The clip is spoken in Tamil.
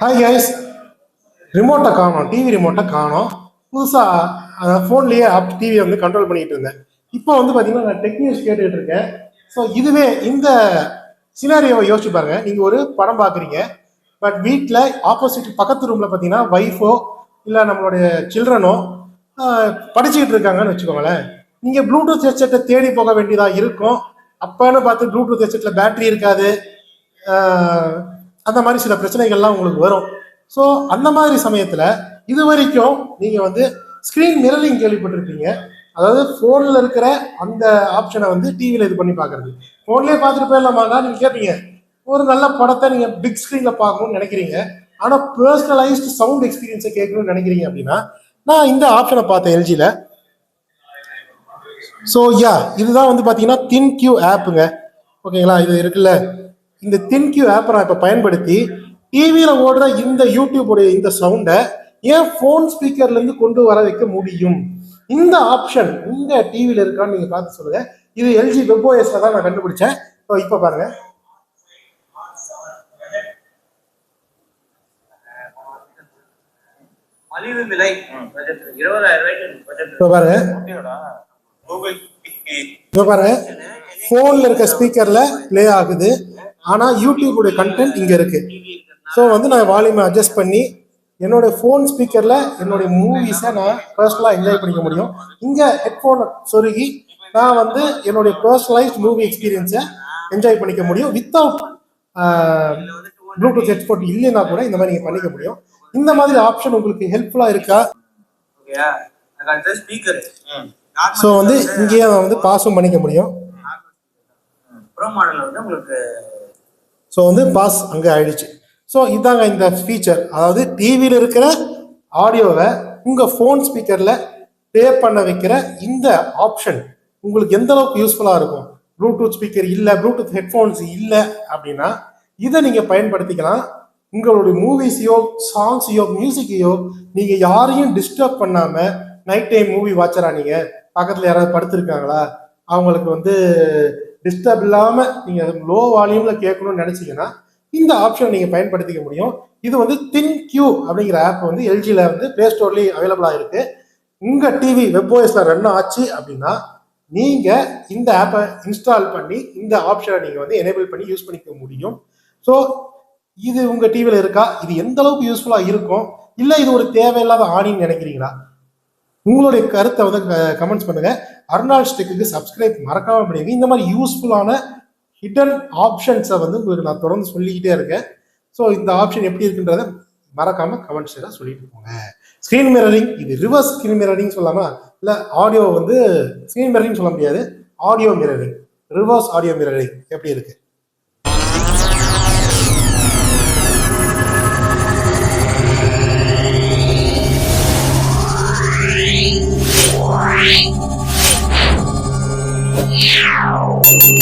ஹாய் கைஸ், ரிமோட்டை காணோம், டிவி ரிமோட்டை காணோம். புதுசாக ஃபோன்லேயே டிவியை வந்து கண்ட்ரோல் பண்ணிட்டு இருந்தேன். இப்போ வந்து பார்த்தீங்கன்னா நான் டெக் நியூஸ் கேட்டுக்கிட்டு இருக்கேன். ஸோ இதுவே இந்த சினாரியோவை யோசிச்சு பாருங்க. நீங்கள் ஒரு படம் பார்க்குறீங்க, பட் வீட்டில் ஆப்போசிட் பக்கத்து ரூமில் பார்த்தீங்கன்னா ஒய்ஃபோ இல்லை நம்மளுடைய சில்ட்ரனோ படிச்சுக்கிட்டு இருக்காங்கன்னு வச்சுக்கோங்களேன். நீங்கள் ப்ளூடூத் ஹெட்செட்டை தேடி போக வேண்டியதாக இருக்கும். அப்போன்னு பார்த்து ப்ளூடூத் ஹெட்செட்டில் பேட்டரி இருக்காது, அந்த மாதிரி சில பிரச்சனைகள்லாம் உங்களுக்கு வரும். ஸோ அந்த மாதிரி சமயத்தில் இது வரைக்கும் நீங்கள் வந்து ஸ்க்ரீன் மிரரிங் கேள்விப்பட்டிருப்பீங்க. அதாவது ஃபோனில் இருக்கிற அந்த ஆப்ஷனை வந்து டிவியில் இது பண்ணி பார்க்குறது. ஃபோன்லேயே பார்த்துட்டு போயிடலாமான்னா நீங்கள் கேட்பீங்க. ஒரு நல்ல படத்தை நீங்கள் பிக் ஸ்க்ரீனில் பார்க்கணும்னு நினைக்கிறீங்க, ஆனால் பர்சனலைஸ்டு சவுண்ட் எக்ஸ்பீரியன்ஸை கேட்கணும்னு நினைக்கிறீங்க அப்படின்னா நான் இந்த ஆப்ஷனை பார்த்தேன் எல்ஜியில். ஸோ இதுதான் வந்து பார்த்தீங்கன்னா தின்கியூ ஆப்புங்க. ஓகேங்களா, இது இருக்குல்ல, இந்த தின்கியூ ஆப்பை நான் இப்போ பயன்படுத்தி டிவியில் ஓடுற இந்த யூடியூபோடைய இந்த சவுண்டை ஏன் ஃபோன் ஸ்பீக்கர்லேருந்து கொண்டு வர வைக்க முடியும். இந்த ஆப்ஷன் இந்த டிவியில் இருக்கான்னு நீங்கள் பார்த்து சொல்லுங்கள். இது எல்ஜி வெப்ஓஎஸ்ல தான் நான் கண்டுபிடிச்சேன். ஸோ இப்போ பாருங்க, பாருங்க ஃபோனில் இருக்க ஸ்பீக்கரில் ப்ளே ஆகுது, ஆனால் யூடியூபுடைய கண்டென்ட் இங்கே இருக்குது. ஸோ வந்து நான் வால்யூமை அட்ஜஸ்ட் பண்ணி என்னுடைய ஃபோன் ஸ்பீக்கரில் என்னுடைய மூவிஸை நான் பர்சனலாக என்ஜாய் பண்ணிக்க முடியும். இங்கே ஹெட்ஃபோனை சொருகி நான் வந்து என்னுடைய பர்சனலைஸ்ட் மூவி எக்ஸ்பீரியன்ஸை என்ஜாய் பண்ணிக்க முடியும். வித்தவுட் ப்ளூடூத் ஹெட்ஃபோன் இல்லைன்னா கூட இந்த மாதிரி நீங்கள் பண்ணிக்க முடியும். இந்த மாதிரி ஆப்ஷன் உங்களுக்கு ஹெல்ப்ஃபுல்லாக இருக்கா? ஸோ வந்து இங்கேயே நான் வந்து பாஸும் பண்ணிக்க முடியும். ஸோ வந்து பாஸ் அங்கே ஆயிடுச்சு. ஸோ இதாங்க இந்த ஃபீச்சர். அதாவது டிவியில் இருக்கிற ஆடியோவை உங்கள் ஃபோன் ஸ்பீக்கரில் ப்ளே பண்ண வைக்கிற இந்த ஆப்ஷன் உங்களுக்கு எந்த அளவுக்கு யூஸ்ஃபுல்லாக இருக்கும். ப்ளூடூத் ஸ்பீக்கர் இல்லை, ப்ளூடூத் ஹெட்ஃபோன்ஸ் இல்லை அப்படின்னா இதை நீங்கள் பயன்படுத்திக்கலாம். உங்களுடைய மூவிஸையோ சாங்ஸையோ மியூசிக்கையோ நீங்கள் யாரையும் டிஸ்டர்ப் பண்ணாமல், நைட் டைம் மூவி வாட்சரா நீங்கள் பக்கத்தில் யாராவது படுத்திருக்காங்களா அவங்களுக்கு வந்து டிஸ்டர்ப் இல்லாமல் நீங்கள் லோ வால்யூமில் கேட்கணும்னு நினச்சிங்கன்னா இந்த ஆப்ஷனை நீங்கள் பயன்படுத்திக்க முடியும். இது வந்து தின்கியூ அப்படிங்கிற ஆப் வந்து எல்ஜியில் வந்து ப்ளே ஸ்டோர்லேயும் அவைலபிளாக இருக்குது. உங்கள் டிவி வெப்ஓஎஸில் ரன் ஆச்சு அப்படின்னா நீங்கள் இந்த ஆப்பை இன்ஸ்டால் பண்ணி இந்த ஆப்ஷனை நீங்கள் வந்து எனேபிள் பண்ணி யூஸ் பண்ணிக்க முடியும். ஸோ இது உங்கள் டிவியில் இருக்கா? இது எந்த அளவுக்கு யூஸ்ஃபுல்லாக இருக்கும், இல்லை இது ஒரு தேவையில்லாத ஆணின்னு நினைக்கிறீங்களா? உங்களுடைய கருத்தை வந்து கமெண்ட்ஸ் பண்ணுங்கள். அருணால்ஸ் டெக்குக்கு சப்ஸ்கிரைப் மறக்காமல் பண்ணுங்க. இந்த மாதிரி யூஸ்ஃபுல்லான ஹிடன் ஆப்ஷன்ஸை வந்து உங்களுக்கு நான் தொடர்ந்து சொல்லிக்கிட்டே இருக்கேன். ஸோ இந்த ஆப்ஷன் எப்படி இருக்குன்றதை மறக்காமல் கமெண்ட்ஸில் சொல்லிட்டு போங்க. ஸ்க்ரீன் மிரரிங், இது ரிவர்ஸ் ஸ்க்ரீன் மிரரிங் சொல்லாமா, இல்லை ஆடியோ வந்து ஸ்க்ரீன் மிரரிங் சொல்ல முடியாது, audio mirroring, reverse audio mirroring எப்படி இருக்கு? Wow.